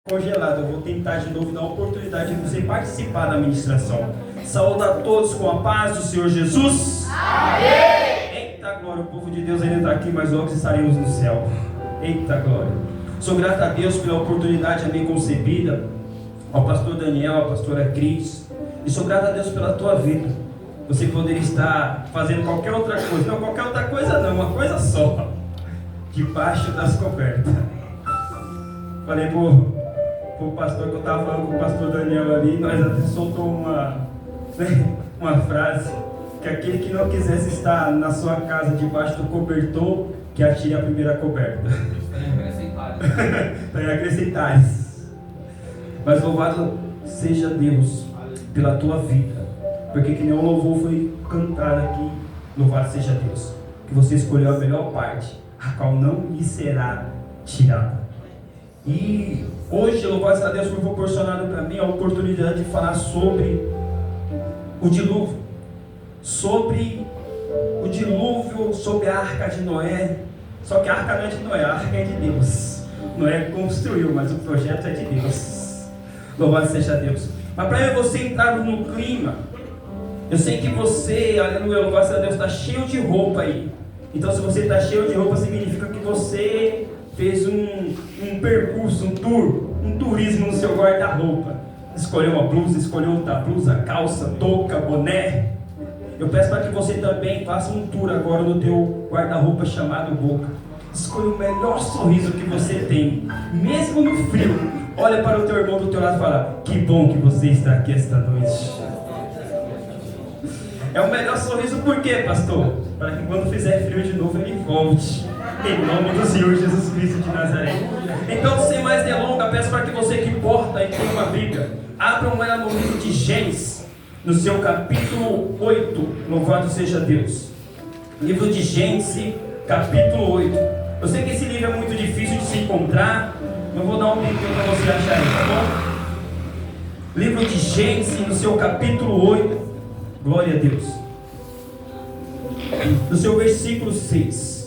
congelado. Eu vou tentar de novo dar a oportunidade de você participar da ministração. Saúde a todos com a paz do Senhor Jesus. Amém. Eita glória, o povo de Deus ainda está aqui, mas logo estaremos no céu. Eita glória. Sou grato a Deus pela oportunidade a mim concebida, ao pastor Daniel, à pastora Cris, e sou grato a Deus pela tua vida. Você poderia estar fazendo qualquer outra coisa, não qualquer outra coisa não, uma coisa só, debaixo das cobertas. Falei pro pastor que eu estava falando com o pastor Daniel ali, nós até soltou uma frase, que aquele que não quisesse estar na sua casa debaixo do cobertor, que atire a primeira coberta. Está em acrescentares. Mas louvado seja Deus pela tua vida, porque que nem o louvor foi cantado aqui, louvado seja Deus, que você escolheu a melhor parte, a qual não lhe será tirada. E hoje, louvado seja Deus, foi proporcionado para mim a oportunidade de falar sobre o dilúvio, sobre a arca de Noé. Só que a arca não é de Noé, a arca é de Deus. Noé construiu, mas o projeto é de Deus. Louvado seja Deus. Mas para você entrar no clima, eu sei que você, aleluia, louvado seja Deus, está cheio de roupa aí. Então, se você está cheio de roupa, significa que você fez um percurso, um turismo no seu guarda-roupa. Escolheu uma blusa, escolheu outra blusa, calça, touca, boné. Eu peço para que você também faça um tour agora no teu guarda-roupa chamado boca. Escolha o melhor sorriso que você tem, mesmo no frio. Olha para o teu irmão do teu lado e fala: que bom que você está aqui esta noite. É o melhor sorriso por quê, pastor? Para que quando fizer frio de novo ele volte. Em nome do Senhor Jesus Cristo de Nazaré. Então, sem mais delonga, peço para que você que porta e tem uma Bíblia, abram ela no livro de Gênesis, no seu capítulo 8, louvado seja Deus. Livro de Gênesis, capítulo 8. Eu sei que esse livro é muito difícil de se encontrar, eu vou dar um tempinho para você achar aí, tá bom? Livro de Gênesis, no seu capítulo 8, glória a Deus. No seu versículo 6.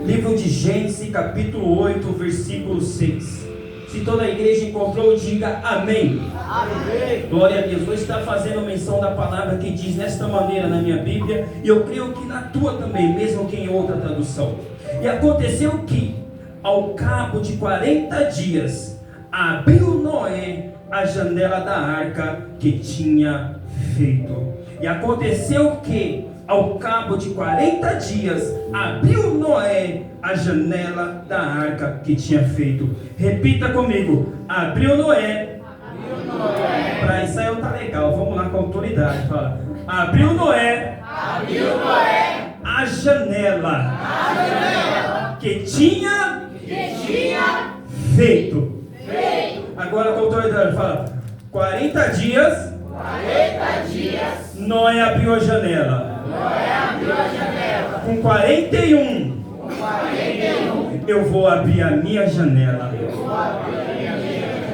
Livro de Gênesis, capítulo 8, versículo 6. Se toda a igreja encontrou, diga amém. Amém. Glória a Deus. Vou estar fazendo menção da palavra que diz desta maneira na minha Bíblia, e eu creio que na tua também, mesmo que em outra tradução. E aconteceu que, ao cabo de 40 dias, abriu Noé a janela da arca que tinha feito. E aconteceu que, ao cabo de 40 dias, abriu Noé a janela da arca que tinha feito. Repita comigo: abriu Noé. Para ensaio tá legal, vamos lá com a autoridade. Fala: abriu Noé a janela que tinha feito. Agora com a autoridade, fala: 40 dias Noé abriu a janela. Com 41, eu vou abrir a minha janela.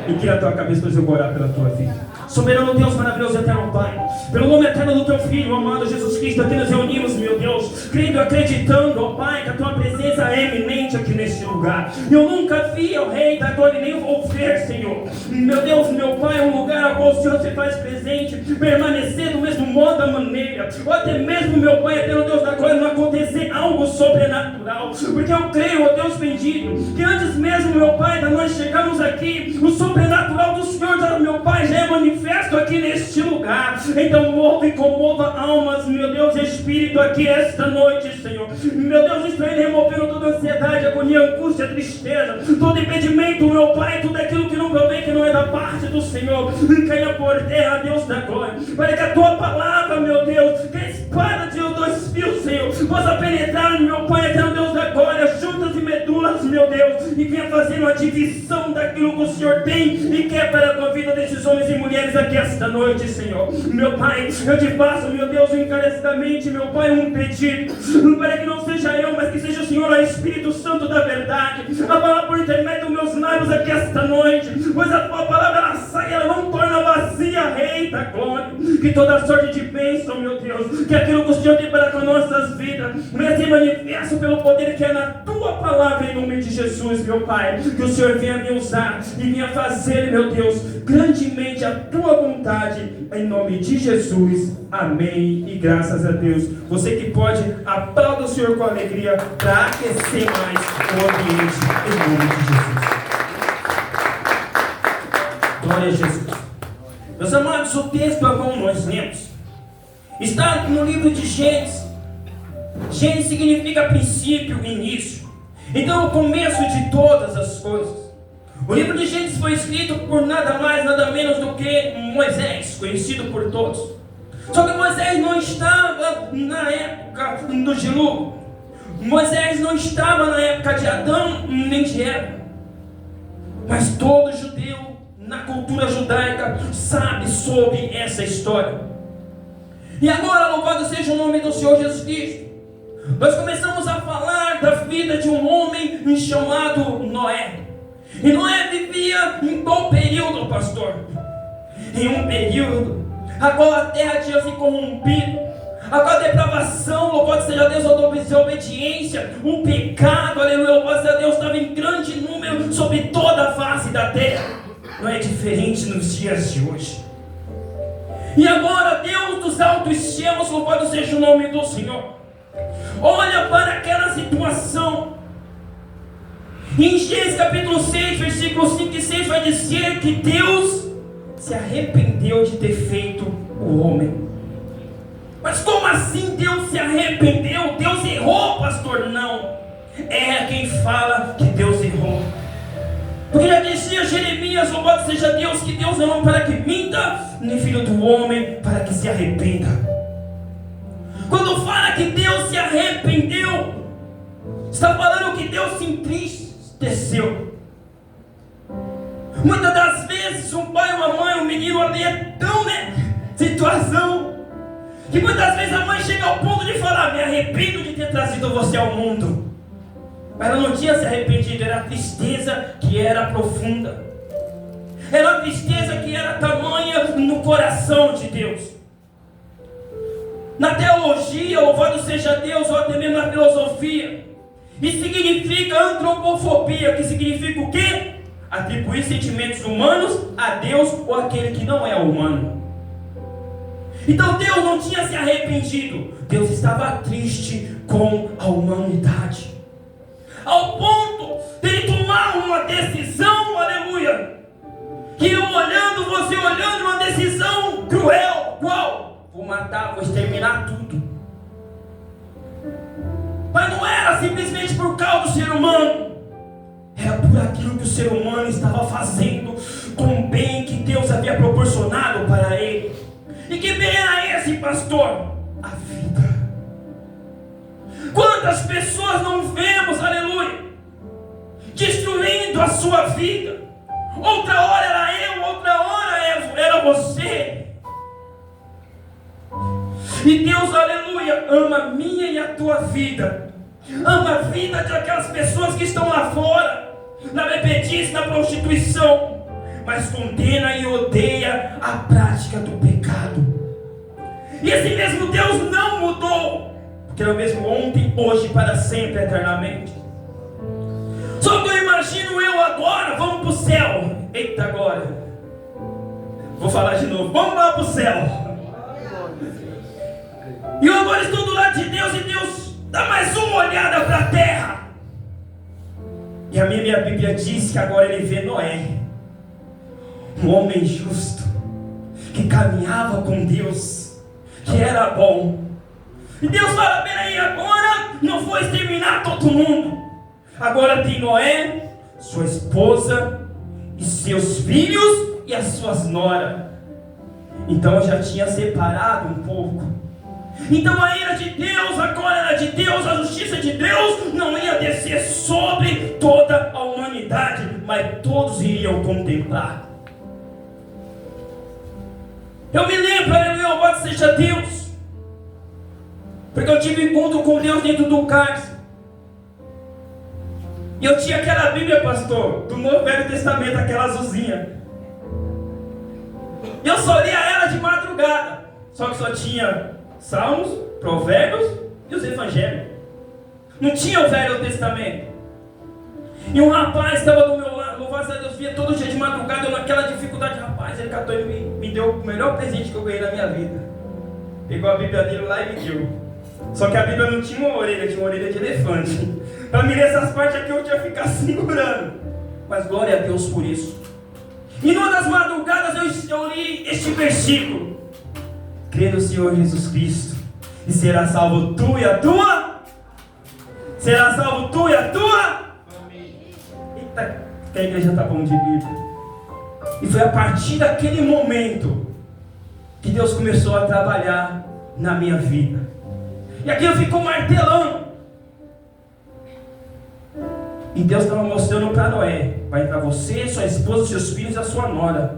E que a tua cabeça para eu orar pela tua vida. Soberano Deus, maravilhoso eterno Pai, pelo nome eterno do teu Filho, amado Jesus Cristo, aqui nos reunimos, meu Deus, crendo e acreditando, ó Pai, que a tua presença é eminente aqui neste lugar. Eu nunca vi, ó Rei da glória, nem vou ver, Senhor. Meu Deus, meu Pai, um lugar ao qual o Senhor se faz presente, permanecer do mesmo modo, da maneira, ou até mesmo, meu Pai, eterno Deus da glória, não acontecer algo sobrenatural, porque eu creio, ó Deus bendito, que antes mesmo, meu Pai, da nós chegarmos aqui, o sobrenatural do Senhor, meu Pai, já é manifesto aqui neste lugar. Então mova e comova almas, meu Deus, espírito aqui esta noite, Senhor. Meu Deus, estou removendo toda ansiedade, agonia, angústia, tristeza, todo impedimento, meu Pai, tudo aquilo que não provém, que não é da parte do Senhor, caia por terra, Deus da glória, para que a tua palavra, meu Deus, que a espada de dois fios, Senhor, possa penetrar, meu Pai, eterno Deus da glória, juntas e medulas, meu Deus, e venha fazer uma divisão daquilo que o Senhor tem e quer para a tua vida desses homens e mulheres aqui esta noite, Senhor. Meu Pai, eu te faço, meu Deus, encarecidamente, meu Pai, um pedido, para que não seja eu, mas que seja o Senhor, o Espírito Santo da verdade, a palavra por intermédio dos meus lábios aqui esta noite, pois a tua palavra, ela sai, ela não torna vazia, Rei da glória, que toda sorte de bênção, meu Deus, que aquilo que o Senhor tem para com nossas vidas, venha ser manifesto pelo poder que é na tua tua palavra em nome de Jesus, meu Pai. Que o Senhor venha me usar e venha fazer, meu Deus, grandemente a tua vontade, em nome de Jesus. Amém. E graças a Deus. Você que pode, aplauda o Senhor com alegria para aquecer mais o ambiente, em nome de Jesus. Glória a Jesus. Meus amados, o texto a qual nós lemos está no livro de Gênesis. Gênesis significa princípio, início. Então, o começo de todas as coisas. O livro de Gênesis foi escrito por nada mais, nada menos do que Moisés, conhecido por todos. Só que Moisés não estava na época do dilúvio. Moisés não estava na época de Adão nem de Eva. Mas todo judeu, na cultura judaica, sabe sobre essa história. E agora, louvado seja o nome do Senhor Jesus Cristo, nós começamos a falar da vida de um homem chamado Noé. E Noé vivia em qual período, pastor? Em um período a qual a terra tinha se corrompido, a qual a depravação, louvado seja Deus, a desobediência, o pecado, aleluia, louvado seja Deus, estava em grande número sobre toda a face da terra. Não é diferente nos dias de hoje. E agora Deus dos altos céus, louvado seja o nome do Senhor, olha para aquela situação. Em Gênesis capítulo 6, versículos 5 e 6 vai dizer que Deus se arrependeu de ter feito o homem. Mas como assim Deus se arrependeu? Deus errou, pastor? Não. É quem fala que Deus errou. Porque já dizia Jeremias, louvado seja Deus, que Deus não é para que minta, nem filho do homem para que se arrependa. Quando fala que Deus se arrependeu, está falando que Deus se entristeceu. Muitas das vezes um pai, uma mãe, um menino ali é tão, situação, que muitas vezes a mãe chega ao ponto de falar: me arrependo de ter trazido você ao mundo. Mas ela não tinha se arrependido, era a tristeza que era profunda. Era a tristeza que era tamanha no coração de Deus. Na teologia, louvado seja Deus, ou até mesmo na filosofia, isso significa antropofobia, que significa o quê? Atribuir sentimentos humanos a Deus ou aquele que não é humano. Então Deus não tinha se arrependido, Deus estava triste com a humanidade, ao ponto de ele tomar uma decisão, aleluia, que eu olhando, você olhando, uma decisão cruel. Qual? Vou matar, vou exterminar tudo. Mas não era simplesmente por causa do ser humano, era por aquilo que o ser humano estava fazendo com o bem que Deus havia proporcionado para ele. E que bem era esse, pastor? A vida. Quantas pessoas não vemos, aleluia, destruindo a sua vida? Outra hora era eu, outra hora era você. E Deus, aleluia, ama a minha e a tua vida. Ama a vida daquelas pessoas que estão lá fora, na bebedice, na prostituição, mas condena e odeia a prática do pecado. E esse mesmo Deus não mudou, porque é o mesmo ontem, hoje, para sempre, eternamente. Só que eu imagino eu agora, vamos para o céu. Eita, agora vou falar de novo, vamos lá para o céu. E eu agora estou do lado de Deus, e Deus dá mais uma olhada para a terra. E a minha Bíblia diz que agora ele vê Noé, um homem justo, que caminhava com Deus, que era bom. E Deus fala: peraí, agora não vou exterminar todo mundo. Agora tem Noé, sua esposa, e seus filhos e as suas noras. Então eu já tinha separado um pouco. Então a ira de Deus, a glória de Deus, a justiça de Deus não ia descer sobre toda a humanidade, mas todos iriam contemplar. Eu me lembro, aleluia, louvado seja Deus, porque eu tive encontro com Deus dentro do cárcere. E eu tinha aquela Bíblia, pastor, do Novo Velho Testamento, aquela azulzinha. E eu só lia ela de madrugada, só que só tinha Salmos, Provérbios e os Evangelhos. Não tinha o Velho Testamento. E um rapaz estava do meu lado, louvado a Deus, via todo dia de madrugada, eu naquela dificuldade, rapaz, ele catou e me deu o melhor presente que eu ganhei na minha vida. Pegou a Bíblia dele lá e me deu. Só que a Bíblia não tinha uma orelha de elefante. Para mim, nessas partes aqui eu tinha que ficar segurando. Mas glória a Deus por isso. E numa das madrugadas eu li este versículo: crê no Senhor Jesus Cristo e será salvo tu e a tua. Será salvo tu e a tua. Eita, que a igreja está bom de Bíblia. E foi a partir daquele momento que Deus começou a trabalhar na minha vida. E aquilo ficou martelando. E Deus estava mostrando para Noé: vai entrar você, sua esposa, seus filhos e a sua nora.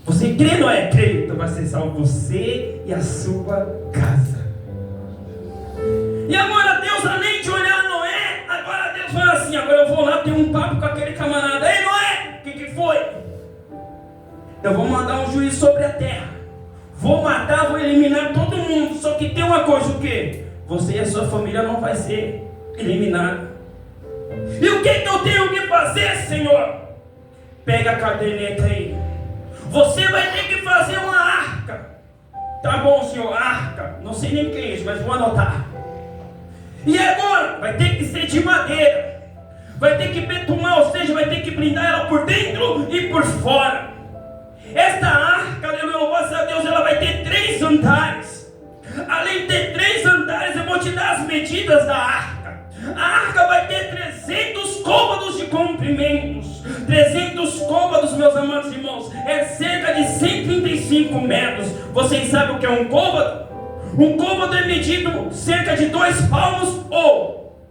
Você crê, Noé? Crê. Então vai ser salvo você e a sua casa. E agora Deus, além de olhar Noé, agora Deus fala assim: agora eu vou lá ter um papo com aquele camarada. Ei, Noé, o que foi? Eu vou mandar um juízo sobre a terra. Vou matar, vou eliminar todo mundo. Só que tem uma coisa: o quê? Você e a sua família não vai ser eliminada. E o que eu tenho que fazer, Senhor? Pega a caderneta aí. Você vai ter que fazer uma arca. Tá bom, Senhor, arca. Não sei nem o que é isso, mas vou anotar. E agora? Vai ter que ser de madeira. Vai ter que betumar, ou seja, vai ter que blindar ela por dentro e por fora. Esta arca, aleluia, louvado a Deus, ela vai ter 3 andares. Além de ter 3 andares, eu vou te dar as medidas da arca. A arca vai ter 300 côvados de comprimentos. 300 côvados, meus amados irmãos, é cerca de 135 metros. Vocês sabem o que é um côvado? Um côvado é medido cerca de 2 palmos, ou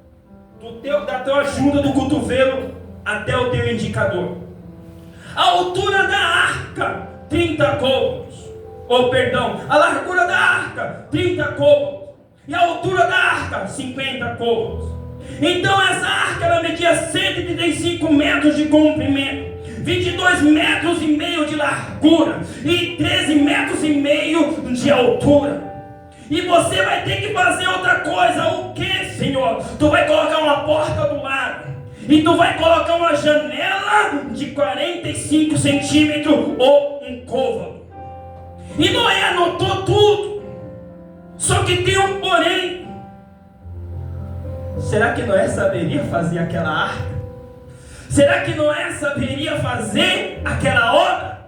da tua junta do cotovelo até o teu indicador. A altura da arca, 30 côvados. A largura da arca, 30 côvados. E a altura da arca, 50 côvados. Então essa arca, ela media 135 metros de comprimento, 22 metros e meio de largura e 13 metros e meio de altura. E você vai ter que fazer outra coisa. O que, Senhor? Tu vai colocar uma porta do lado. E tu vai colocar uma janela de 45 centímetros ou um côvado. E Noé anotou tudo. Só que tem um porém. Será que Noé saberia fazer aquela arca? Será que Noé saberia fazer aquela obra?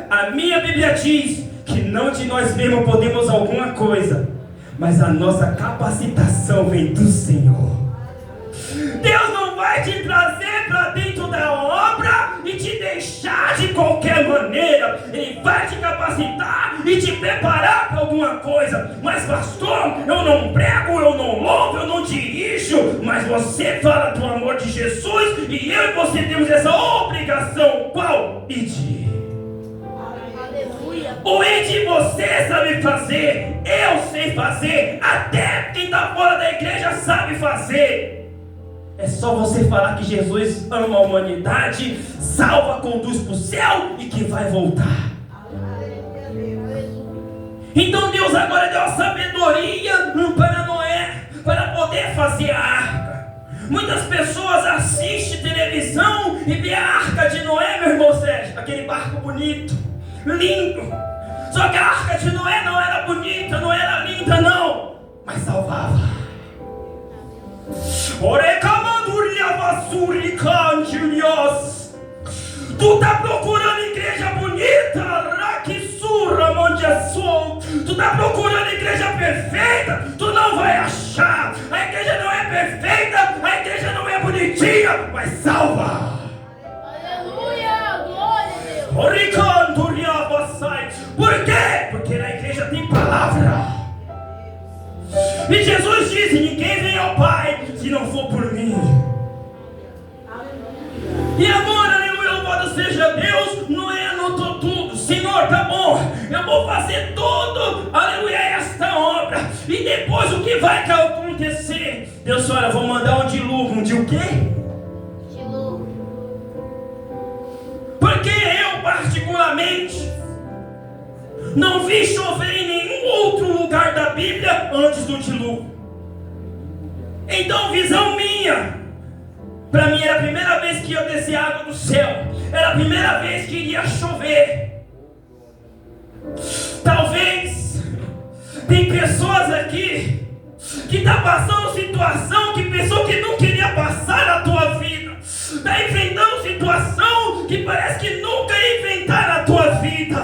A minha Bíblia diz que não de nós mesmos podemos alguma coisa, mas a nossa capacitação vem do Senhor. Deus não vai te trazer para dentro da obra e te deixar de qualquer maneira. Ele vai te capacitar e te preparar para alguma coisa. Mas pastor, eu não prego, eu não louvo, eu não dirijo. Mas você fala do amor de Jesus e eu e você temos essa obrigação. Qual? Ide. O ide você sabe fazer, eu sei fazer, até quem está fora da igreja sabe fazer. É só você falar que Jesus ama a humanidade, salva, conduz para o céu e que vai voltar. Então Deus agora deu a sabedoria para Noé, para poder fazer a arca. Muitas pessoas assistem televisão e vê a arca de Noé, meu irmão Sérgio, aquele barco bonito, lindo. Só que a arca de Noé não era bonita, não era linda não, mas salvava. Tu está procurando igreja bonita, tu está procurando igreja perfeita, tu não vai achar. A igreja não é perfeita, a igreja não é bonitinha, mas salva. Aleluia, glória a Deus. Por quê? Porque na igreja tem palavra. E Jesus disse: ninguém vem ao Pai se não for por mim. E agora, aleluia, louvado seja Deus, Noé anotou tudo. Senhor, tá bom, eu vou fazer tudo, aleluia, esta obra. E depois o que vai acontecer? Deus fala: vou mandar um dilúvio. Um de o quê? Dilúvio. Porque eu particularmente não vi chover em nenhum outro lugar da Bíblia antes do dilúvio. Então, visão minha, Para mim era a primeira vez que ia descer água do céu. Era a primeira vez que iria chover. Talvez tem pessoas aqui que está passando situação que pensou que não queria passar na tua vida. Está enfrentando situação que parece que nunca ia enfrentar na tua vida.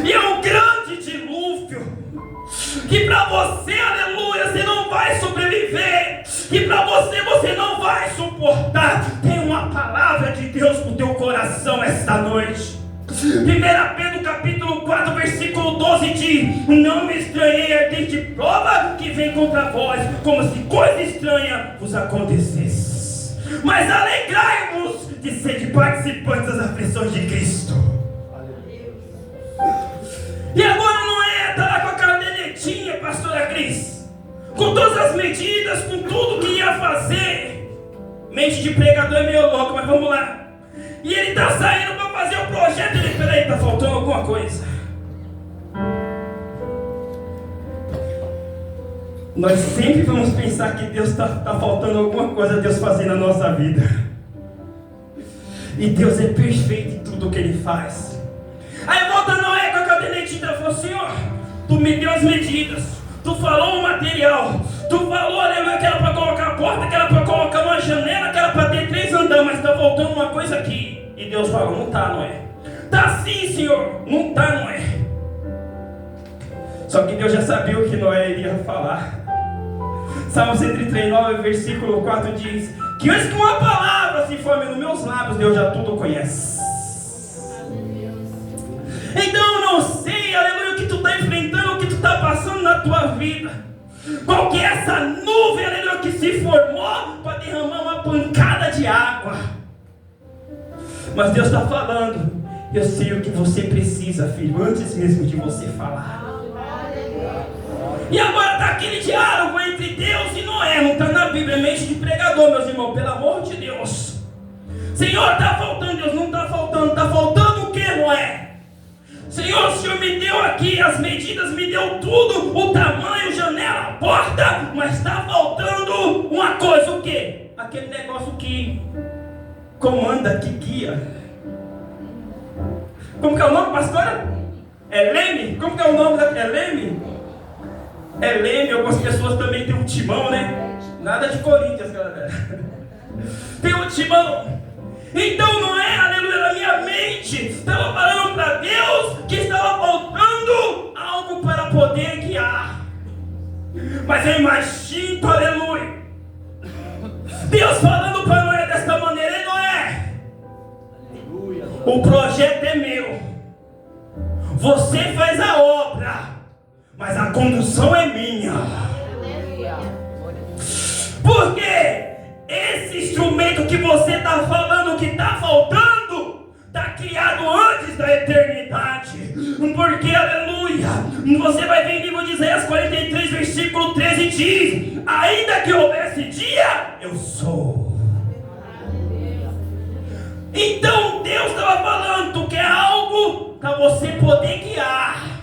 E é um grande dilúvio que para você, aleluia, você não vai sobreviver, que para você não vai suportar. Tem uma palavra de Deus para o teu coração esta noite. 1 Pedro capítulo 4 versículo 12 diz: não me estranhei a ardente prova que vem contra vós, como se coisa estranha vos acontecesse, mas alegrai-vos de ser participantes das aflições de Cristo. E agora Noé está lá com a cadernetinha, pastora Cris, com todas as medidas, com tudo que ia fazer. Mente de pregador é meio louco, mas vamos lá. E ele está saindo para fazer o projeto. Ele, peraí, está faltando alguma coisa. Nós sempre vamos pensar que Deus está faltando alguma coisa a Deus fazer na nossa vida. E Deus é perfeito em tudo que Ele faz. Aí volta Noé com a cadernetinha e falou: Senhor, Tu me deu as medidas, Tu falou o material, Tu falou, aleluia, que era para colocar a porta, que era para colocar uma janela, que era para ter 3 andares, mas está faltando uma coisa aqui. E Deus falou: não está, Noé. Tá sim, Senhor, não está, Noé. Só que Deus já sabia o que Noé iria falar. Salmo 139, versículo 4 diz: que antes que uma palavra se forme nos meus lábios, Deus já tudo conhece. Então eu não sei, aleluia, o que tu está enfrentando, o que tu está passando na tua vida. Qual que é essa nuvem, aleluia, que se formou para derramar uma pancada de água. Mas Deus está falando: eu sei o que você precisa, filho, antes mesmo de você falar. E agora está aquele diálogo entre Deus e Noé. Não está na Bíblia, é mente de pregador, meus irmãos, pelo amor de Deus. Senhor, está faltando, Deus, não está faltando. Está faltando o que, Noé? Senhor, o Senhor me deu aqui as medidas, me deu tudo, o tamanho, janela, porta, mas está faltando uma coisa, o quê? Aquele negócio que comanda, que guia. Como que é o nome, pastora? É leme? Como que é o nome da... É leme? É leme, algumas pessoas também têm um timão, né? Nada de Corinthians, galera. Tem um timão. Então não é, aleluia, na minha mente estava falando para Deus que estava faltando algo para poder guiar. Mas eu imagino, aleluia, Deus falando para Noé desta maneira: ei, Noé, o projeto é meu, você faz a obra, mas a condução é minha. Por quê? Esse instrumento que você está falando que está faltando, está criado antes da eternidade. Porque, aleluia, você vai ver em livro de Isaías 43, versículo 13, diz: ainda que houvesse dia, eu sou. Então Deus estava falando: tu quer algo para você poder guiar,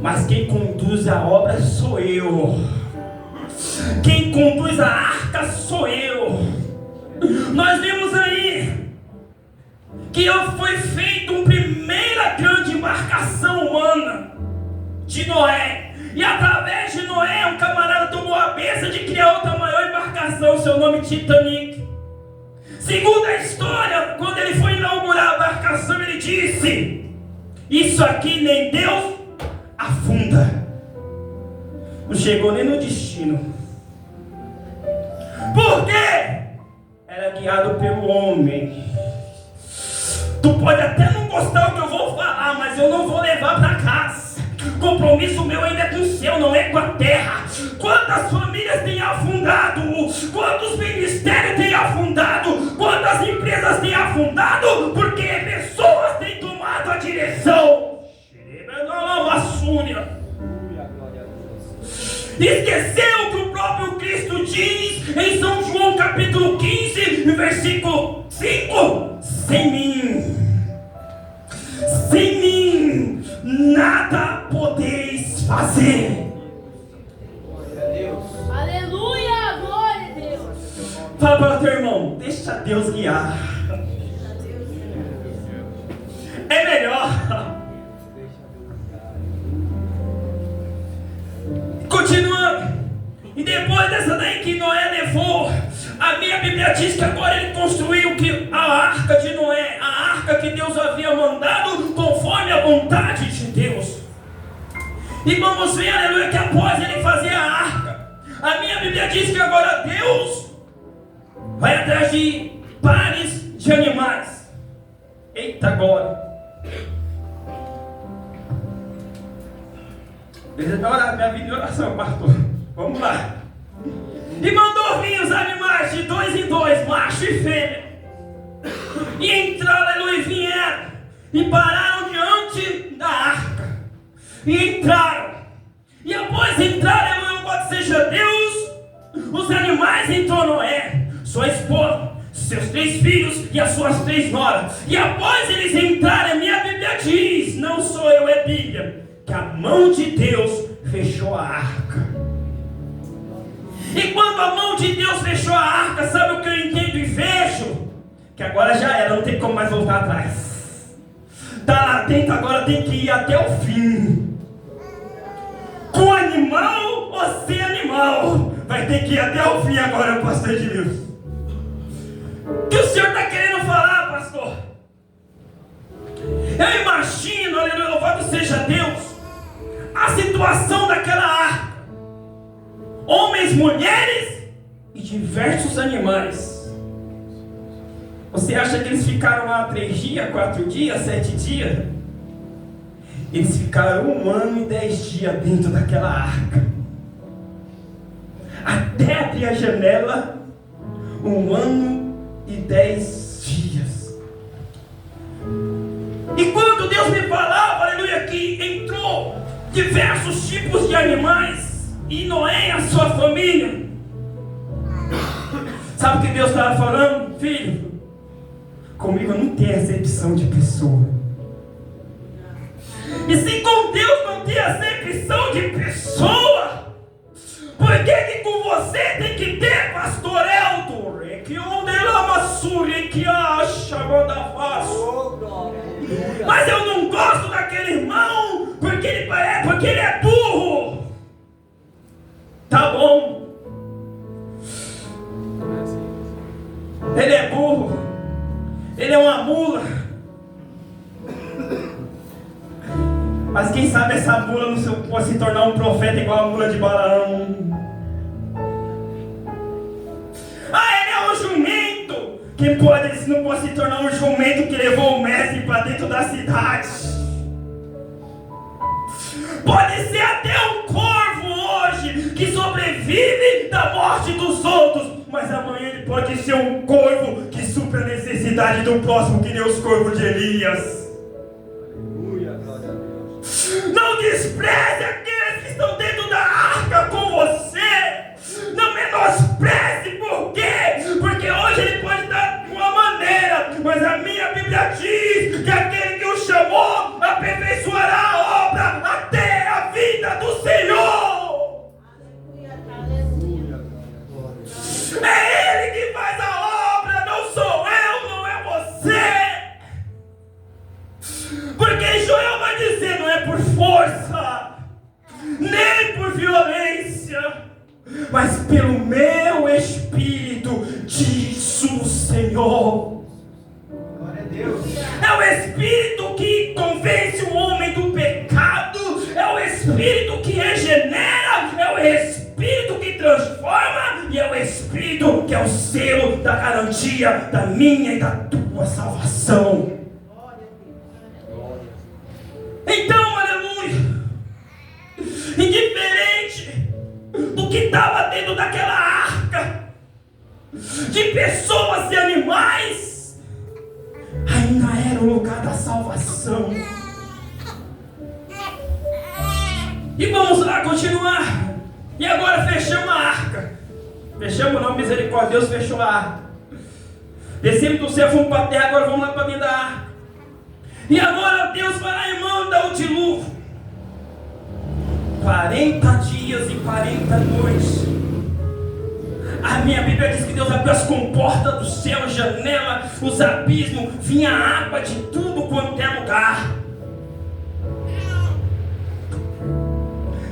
mas quem conduz a obra sou eu. Quem conduz a arca sou eu. Nós vimos aí que foi feita uma primeira grande embarcação humana de Noé. E através de Noé, um camarada tomou a benção de criar outra maior embarcação, seu nome Titanic. Segundo a história, quando ele foi inaugurar a embarcação, ele disse: isso aqui nem Deus afunda. Não chegou nem no destino. Por quê? Era guiado pelo homem. Tu pode até não gostar do que eu vou falar, mas eu não vou levar para casa. Compromisso meu ainda é com o céu, não é com a terra. Quantas famílias têm afundado? Quantos ministérios têm afundado? Quantas empresas têm afundado? Porque pessoas têm tomado a direção. Esqueceu que o próprio Cristo diz em São João capítulo 15, versículo 5: sem mim nada podeis fazer. Aleluia, glória a Deus. Fala para o teu irmão, deixa Deus guiar. É melhor. Continuando. E depois dessa daí que Noé levou, a minha Bíblia diz que agora ele construiu a arca de Noé, a arca que Deus havia mandado conforme a vontade de Deus. E vamos ver, aleluia, que após ele fazer a arca, a minha Bíblia diz que agora Deus vai atrás de pares de animais. Eita, agora. Agora minha vida de oração, pastor. Vamos lá. E mandou vir os animais de 2 em 2, macho e fêmea. E entraram, aleluia, e vieram. E pararam diante da arca. E entraram. E após entrar, aleluia, louvado seja Deus, os animais entrou Noé, sua esposa, seus 3 filhos e as suas 3 noras. E após eles entrarem, a minha Bíblia diz, não sou eu, é Bíblia, que a mão de Deus fechou a arca. E quando a mão de Deus fechou a arca, sabe o que eu entendo e vejo? Que agora já era, não tem como mais voltar atrás. Tá lá dentro, agora tem que ir até o fim. Com animal ou sem animal, vai ter que ir até o fim agora, pastor Edilson. O que o senhor está querendo falar, pastor? Eu imagino, aleluia, louvado seja Deus, a situação daquela arca. Homens, mulheres e diversos animais. Você acha que eles ficaram lá 3 dias, 4 dias, 7 dias? Eles ficaram 1 ano e 10 dias dentro daquela arca. Até abrir a janela, 1 ano e 10 dias. E quando Deus me falava, aleluia, que entrou diversos tipos de animais, e Noé e a sua família, sabe o que Deus estava falando? Filho, comigo não tem acepção de pessoa. E se com Deus não tem acepção de pessoa, por que com você tem que ter, pastor Elton? Que onde ele amassure, que acha, mas eu não gosto daquele irmão, porque ele é burro. Tá bom. Ele é burro. Ele é uma mula. Mas quem sabe essa mula não pode se tornar um profeta igual a mula de Balaão. Ele é um jumento. Quem pode, não pode se tornar um jumento que levou o mestre para dentro da cidade. Pode ser até um corvo hoje que sobrevive da morte dos outros, mas amanhã ele pode ser um corvo que supra a necessidade do próximo, que nem os corvos de Elias. Não despreze aqueles que estão dentro da arca com você. Não menospreze. Por quê? Porque hoje ele pode estar de uma maneira, mas a minha Bíblia diz que aquele que o chamou aperfeiçoará a obra até a vida do Senhor. É Ele que faz a obra, não sou eu, não é você. Porque Joel vai dizer, não é por força, nem por violência, mas pelo meu Espírito, diz o Senhor. Glória a Deus. É o Espírito que convence o homem do pecado, é o Espírito que regenera, é o Espírito que transforma, e é o Espírito que é o selo da garantia da minha e da tua salvação. Então, aleluia, indiferente do que estava dentro daquela arca, de pessoas e animais, ainda era o lugar da salvação. E vamos lá continuar. E agora fechamos a arca. Fechamos não, misericórdia, Deus fechou a arca. Descemos do céu, fomos para a terra, agora vamos lá para dentro da arca. E agora Deus vai lá e manda o dilúvio. 40 dias e 40 noites. A minha Bíblia diz que Deus abriu as comportas do céu, janela, os abismos, vinha água de tudo quanto é lugar.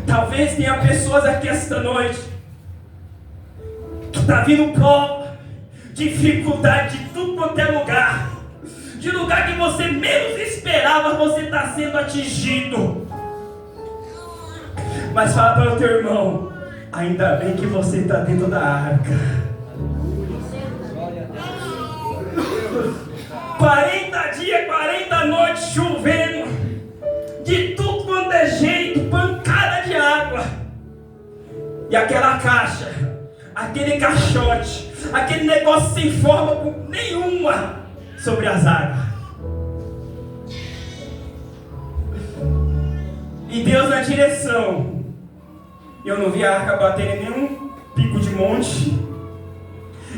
Talvez tenha pessoas aqui esta noite que está vindo prova, dificuldade de tudo quanto é lugar, de lugar que você menos esperava, você está sendo atingido. Mas fala para o teu irmão: ainda bem que você está dentro da arca. 40 dias, 40 noites chovendo, de tudo quanto é jeito, pancada de água. E aquela caixa, aquele caixote, aquele negócio sem forma nenhuma sobre as águas. E Deus na direção. Eu não vi a arca batendo em nenhum pico de monte.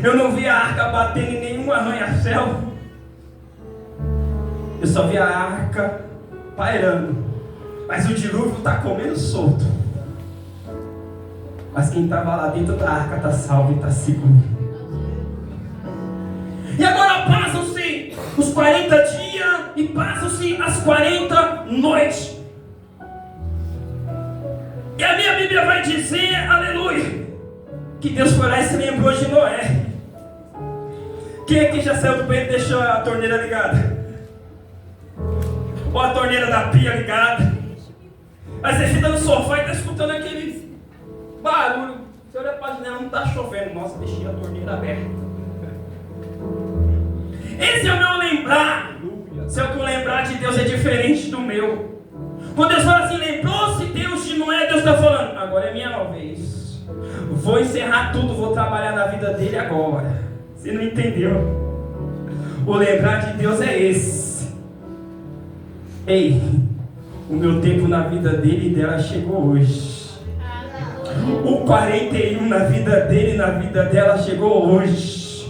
Eu não vi a arca batendo em nenhum arranha-céu. Eu só vi a arca pairando. Mas o dilúvio está comendo solto. Mas quem estava lá dentro da arca está salvo e está seguro. E agora passam-se os 40 dias e passam-se as 40 noites. E a minha Bíblia vai dizer, aleluia, que Deus foi lá e se lembrou de Noé. Quem aqui já saiu do banheiro e deixou a torneira ligada? Ou a torneira da pia ligada? Aí você fica no sofá e está escutando aquele barulho. Você olha para a janela, não está chovendo. Nossa, deixei a torneira aberta. Esse é o meu lembrar. Se é o que eu lembrar de Deus é diferente do meu. Quando Deus fala assim, lembrou-se Deus de Noé, Deus está falando, agora é minha vez. Vou encerrar tudo, vou trabalhar na vida dele agora. Você não entendeu? O lembrar de Deus é esse. Ei, o meu tempo na vida dele e dela chegou hoje. O 41 na vida dele e na vida dela chegou hoje.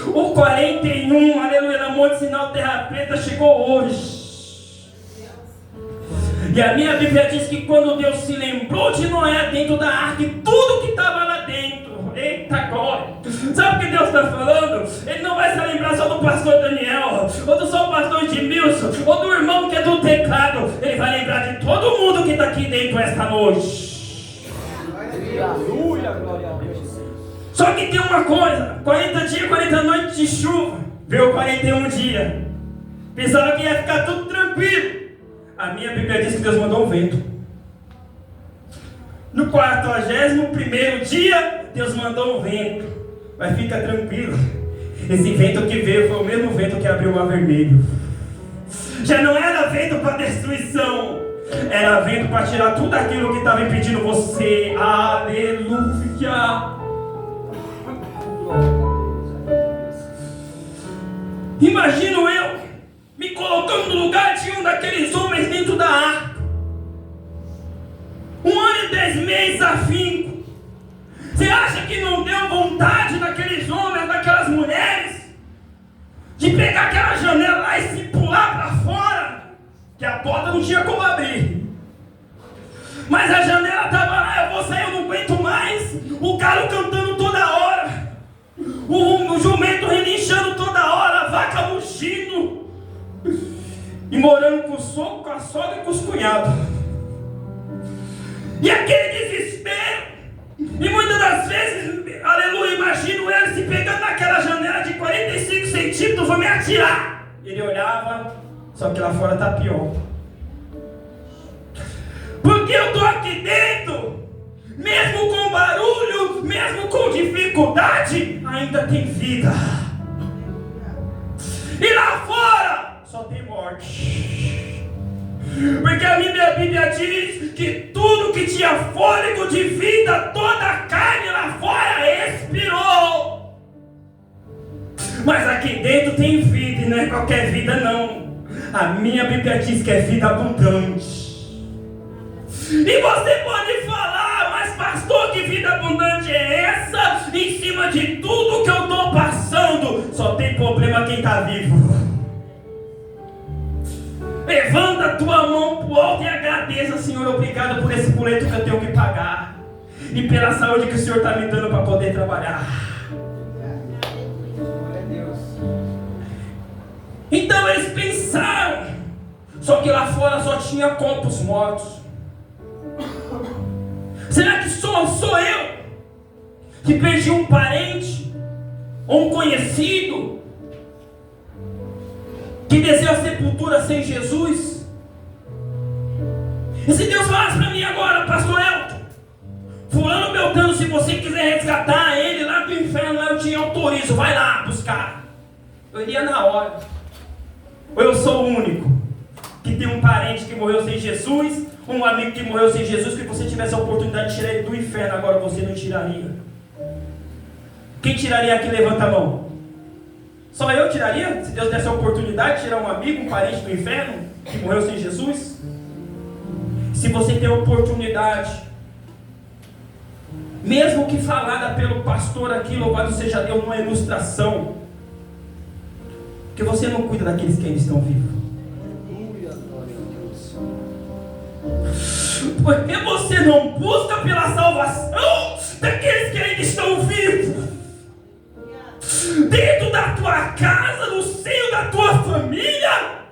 O 41, aleluia, na Monte Sinal Terra Preta chegou hoje. E a minha Bíblia diz que quando Deus se lembrou de Noé dentro da arca e tudo que estava lá dentro, eita glória, sabe o que Deus está falando? Ele não vai se lembrar só do pastor Daniel, ou do só pastor Edmilson, ou do irmão que é do teclado. Ele vai lembrar de todo mundo que está aqui dentro esta noite. Aleluia, glória a Deus. Só que tem uma coisa: 40 dias, 40 noites de chuva, veio 41 dias. Pensava que ia ficar tudo tranquilo. A minha Bíblia diz que Deus mandou um vento. No 41º dia, Deus mandou um vento. Mas fica tranquilo, esse vento que veio foi o mesmo vento que abriu o mar vermelho. Já não era vento para destruição, era vento para tirar tudo aquilo que estava impedindo você. Aleluia. Imagino eu me colocando no lugar de um daqueles homens dentro da arca. 1 ano e 10 meses afinco. Você acha que não deu vontade daqueles homens, daquelas mulheres, de pegar aquela janela lá e se pular para fora? Que a porta não tinha como abrir. Mas a janela estava lá, eu vou sair, eu não aguento mais. O galo cantando toda hora. O jumento relinchando toda hora, a vaca mugindo. E morando com o sogro, com a sogra e com os cunhados. E aquele desespero. E muitas das vezes, aleluia, imagino ele se pegando naquela janela de 45 centímetros, vou me atirar. Ele olhava, só que lá fora está pior. Porque eu estou aqui dentro, mesmo com barulho, mesmo com dificuldade, ainda tem vida. E lá fora só tem morte. Porque a minha Bíblia diz que tudo que tinha fôlego de vida, toda a carne lá fora expirou. Mas aqui dentro tem vida, e não é qualquer vida não. A minha Bíblia diz que é vida abundante. E você pode falar, mas pastor, que vida abundante é essa? Em cima de tudo que eu estou passando, só tem problema quem está vivo. Levanta a tua mão pro alto e agradeça, Senhor, obrigado por esse boleto que eu tenho que pagar. e pela saúde que o Senhor está me dando para poder trabalhar. Então eles pensaram, só que lá fora só tinha corpos mortos. Será que sou eu que perdi um parente ou um conhecido que deseja a sepultura sem Jesus? E se Deus falasse para mim agora, pastor Elton, fulano Beltrano, se você quiser resgatar ele lá do inferno, eu te autorizo, vai lá buscar. Eu iria na hora. Ou eu sou o único que tem um parente que morreu sem Jesus, um amigo que morreu sem Jesus, que você tivesse a oportunidade de tirar ele do inferno, agora você não tiraria? Quem tiraria aqui? Levanta a mão. Só eu tiraria? Se Deus desse a oportunidade de tirar um amigo, um parente do inferno, que morreu sem Jesus? Se você tem a oportunidade, mesmo que falada pelo pastor aqui, louvado seja Deus, numa ilustração, que você não cuida daqueles que ainda estão vivos. Porque você não busca pela salvação daqueles que ainda estão vivos, dentro da tua casa, no seio da tua família.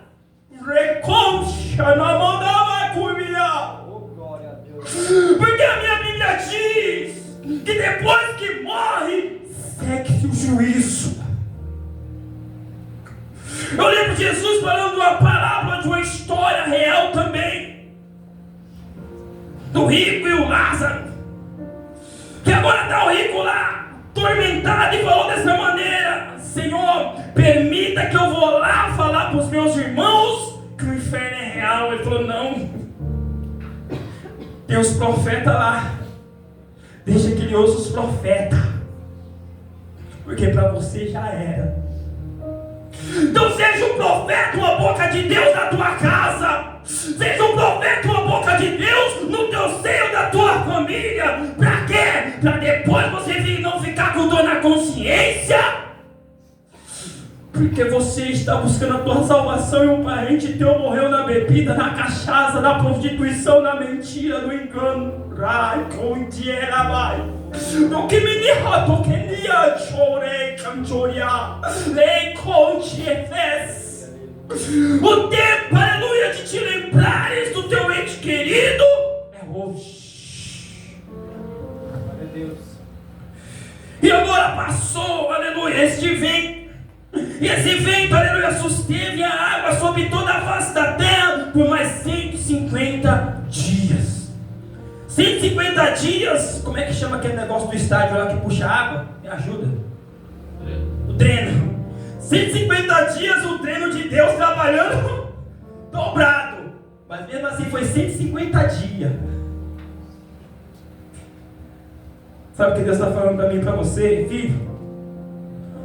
Reconcha na mão da macumia. Porque a minha Bíblia diz que depois que morre, segue-se o juízo. Eu lembro de Jesus falando uma parábola de uma história real também, do rico e o Lázaro, que agora está o rico lá, atormentado, e falou dessa maneira: Senhor, permita que eu vou lá falar para os meus irmãos que o inferno é real. Ele falou: não, tem os profetas lá, deixa que ele ouça os profetas, porque para você já era. Então seja um profeta, uma boca de Deus na tua casa. Seja um profeta, uma boca de Deus no teu seio da tua família. Para quê? Para depois você não ficar com dor na consciência, porque você está buscando a tua salvação e um parente teu morreu na bebida, na cachaça, na prostituição, na mentira, no engano. Rai, com dinheiro, vai. No que me diha, do que lia, chorei, cantoria, lei, conte, efes. O tempo, aleluia, de te lembrares do teu ente querido é hoje. Glória a Deus. E agora passou, aleluia, este vento. E esse vento, aleluia, susteve a água sobre toda a face da terra por mais 150 dias. 150 dias, como é que chama aquele negócio do estádio lá que puxa água? Me ajuda. O dreno. 150 dias o dreno de Deus trabalhando dobrado. Mas mesmo assim foi 150 dias. Sabe o que Deus está falando para mim e para você? Filho,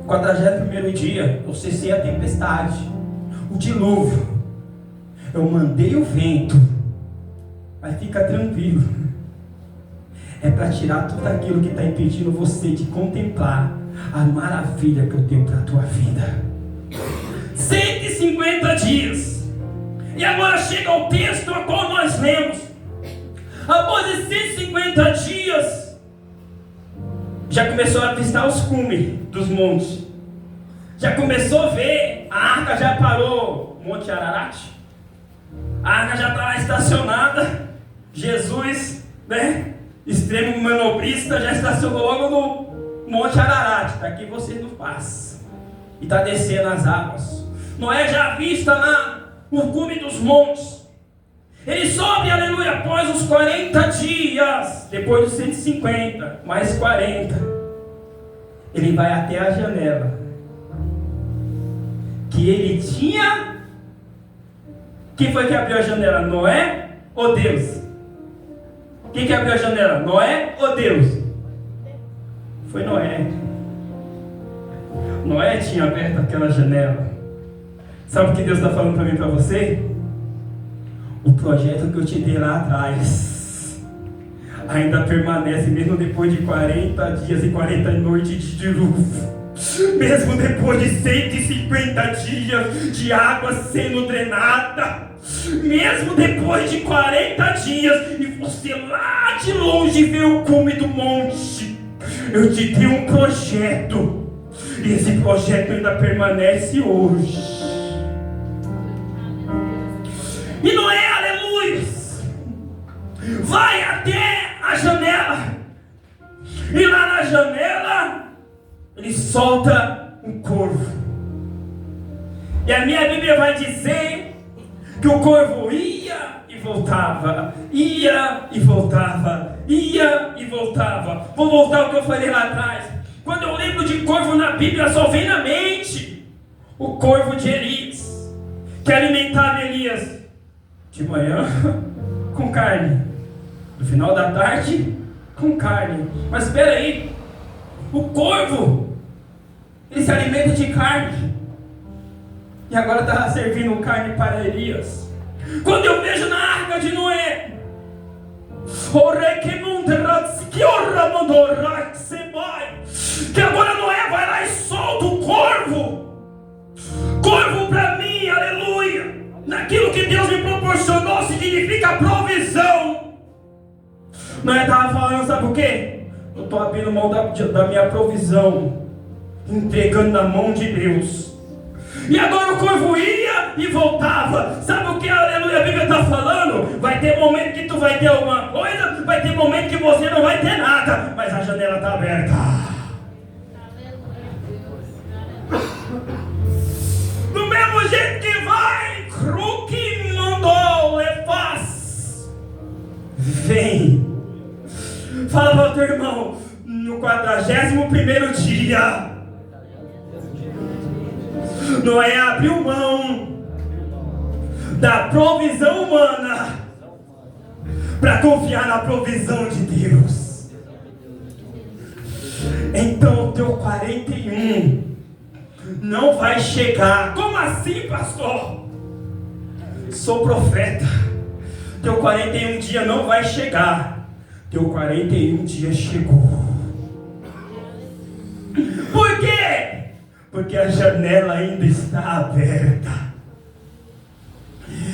41º dia, eu cessei a tempestade, o dilúvio. Eu mandei o vento. Mas fica tranquilo. É para tirar tudo aquilo que está impedindo você de contemplar a maravilha que eu tenho para a tua vida. 150 dias. E agora chega o texto a qual nós lemos. Após esses 150 dias, já começou a avistar os cumes dos montes. Já começou a ver, a arca já parou, Monte Ararat. A arca já está lá estacionada. Jesus, extremo manobrista, já estacionou logo no Monte Ararat. Daqui vocês não passam. E está descendo as águas. Noé já avista lá o cume dos montes. Ele sobe, aleluia, após os 40 dias. Depois dos 150, mais 40. Ele vai até a janela que ele tinha. Quem foi que abriu a janela? Noé ou Deus? Quem que abriu a janela? Noé ou Deus? Foi Noé. Noé tinha aberto aquela janela. Sabe o que Deus está falando para mim e para você? O projeto que eu te dei lá atrás ainda permanece, mesmo depois de 40 dias e 40 noites de dilúvio. mesmo depois de 150 dias de água sendo drenada, mesmo depois de 40 dias, e você lá de longe vê o cume do monte, eu te dei um projeto, e esse projeto ainda permanece hoje. E Noé, aleluia, vai até a janela, e lá na janela ele solta um corvo. E a minha Bíblia vai dizer que o corvo ia e voltava, ia e voltava, ia e voltava. Vou voltar ao que eu falei lá atrás. Quando eu lembro de corvo na Bíblia, só vem na mente o corvo de Elias, que alimentava Elias de manhã com carne, no final da tarde com carne. Mas espera aí, o corvo, ele se alimenta de carne, e agora está servindo carne para Elias. Quando eu vejo na arca de Noé, que agora Noé vai lá e solta o corvo. Corvo para mim, aleluia, naquilo que Deus me proporcionou, significa provisão. Noé estava falando, sabe o quê? Eu estou abrindo mão da minha provisão, entregando na mão de Deus. E agora o corvo ia e voltava. Sabe o que aleluia, a Bíblia está falando? Vai ter momento que tu vai ter alguma coisa, vai ter momento que você não vai ter nada, mas a janela está aberta. Do mesmo jeito que vai, Cruque mandou, Lefaz, vem. Fala para o teu irmão, no 41º dia, Noé abriu mão da provisão humana para confiar na provisão de Deus. Então o teu 41 não vai chegar. Como assim, pastor? Sou profeta. Teu 41 dia não vai chegar. Teu 41 dia chegou. Por quê? Porque a janela ainda está aberta.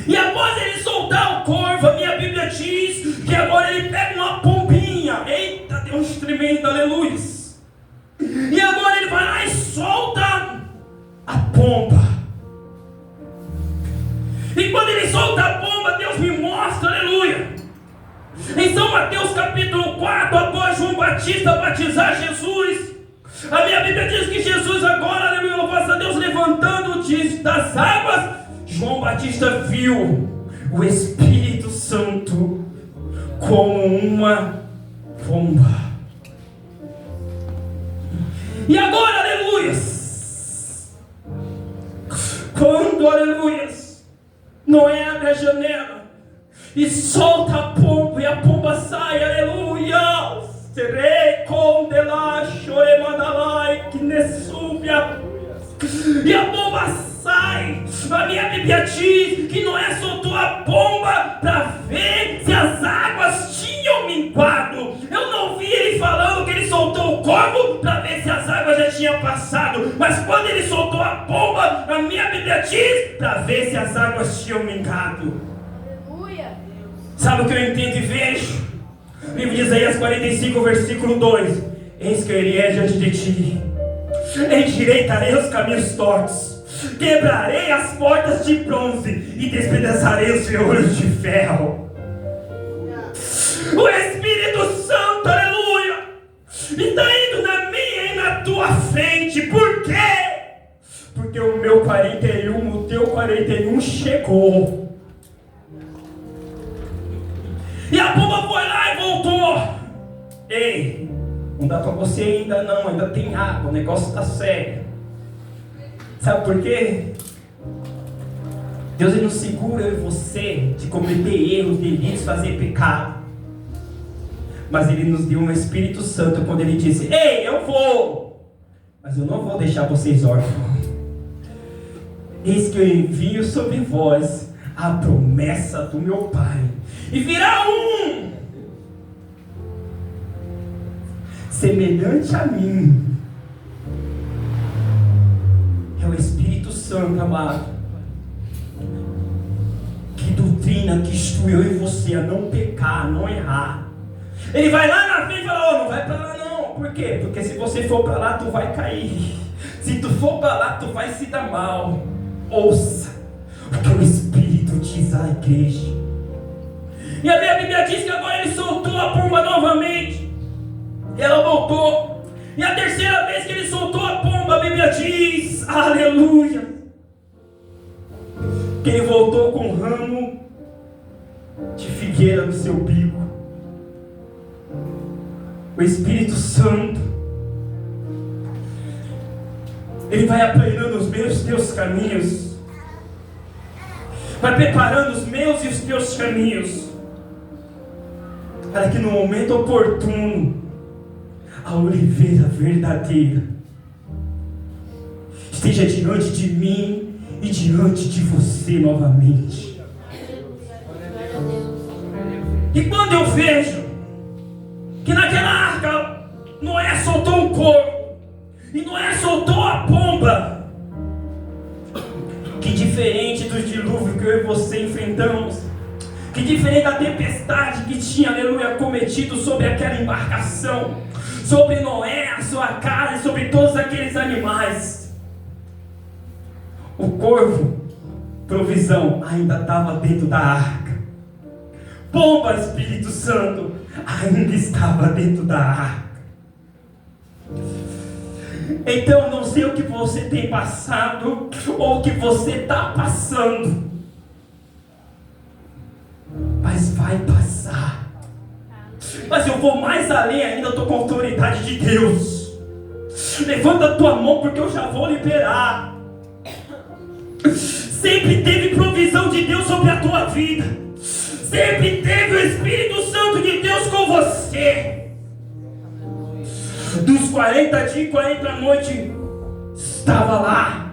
E após ele soltar o corvo, a minha Bíblia diz que agora ele pega uma pombinha. Eita, Deus tremendo, aleluia. E agora ele vai lá e solta a pomba. E quando ele solta a pomba, Deus me mostra, aleluia, em São Mateus capítulo 4, após João Batista batizar Jesus, a minha Bíblia diz que Jesus agora, aleluia, louvado a Deus, levantando das águas, João Batista viu o Espírito Santo como uma pomba. E agora, aleluia, quando, aleluia, Noé abre a janela e solta a pomba, e a pomba sai, aleluia, e a pomba sai. A minha Bíblia diz que Noé soltou a pomba para ver se as águas tinham minguado. Eu não vi ele falando que ele soltou o corvo para ver se as águas já tinham passado, mas quando ele soltou a pomba, a minha Bíblia diz para ver se as águas tinham mingado. Aleluia. Sabe o que eu entendo e vejo? Livro de Isaías 45, versículo 2: eis que eu irei diante de ti, endireitarei os caminhos tortos, quebrarei as portas de bronze e despedaçarei os ferrolhos de ferro. O Espírito Santo, aleluia, está indo na minha e na tua frente. Por quê? Porque o meu 41, o teu 41 chegou. E a pomba foi lá e voltou. Ei, não dá para você ainda não, ainda tem água, o negócio está sério. Sabe por quê? Deus ele não segura eu e você de cometer erros, delitos, fazer pecado. Mas ele nos deu um Espírito Santo quando ele disse: ei, eu vou, mas eu não vou deixar vocês órfãos. Eis que eu envio sobre vós a promessa do meu Pai, e virá um semelhante a mim, Santo, amado. Que doutrina que instrui eu e você a não pecar, a não errar. Ele vai lá na frente e fala, não vai para lá não. Por quê? Porque se você for para lá, tu vai cair. Se tu for para lá, tu vai se dar mal. Ouça o que o Espírito diz à igreja. E a minha Bíblia diz que agora ele soltou a pomba novamente. E ela voltou. E a terceira vez que ele soltou a pomba, a Bíblia diz, aleluia, que ele voltou com um ramo de figueira no seu bico. O Espírito Santo, ele vai aplanando os meus e teus caminhos, vai preparando os meus e os teus caminhos, para que no momento oportuno a oliveira verdadeira esteja diante de mim e diante de você novamente. E quando eu vejo que naquela arca Noé soltou um corvo e Noé soltou a pomba, que diferente dos dilúvios que eu e você enfrentamos, que diferente da tempestade que tinha, aleluia, cometido sobre aquela embarcação, sobre Noé, a sua casa e sobre todos aqueles animais, o corvo, provisão, ainda estava dentro da arca. Pomba, Espírito Santo, ainda estava dentro da arca. Então não sei o que você tem passado ou o que você está passando, mas vai passar. Mas eu vou mais além ainda, eu estou com a autoridade de Deus. Levanta a tua mão porque eu já vou liberar. Sempre teve provisão de Deus sobre a tua vida. Sempre teve o Espírito Santo de Deus com você. Dos 40 dias e 40 noites estava lá.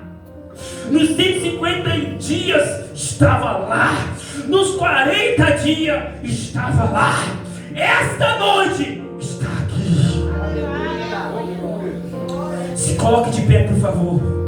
Nos 150 dias estava lá. Nos 40 dias estava lá. Esta noite está aqui. Se coloque de pé, por favor.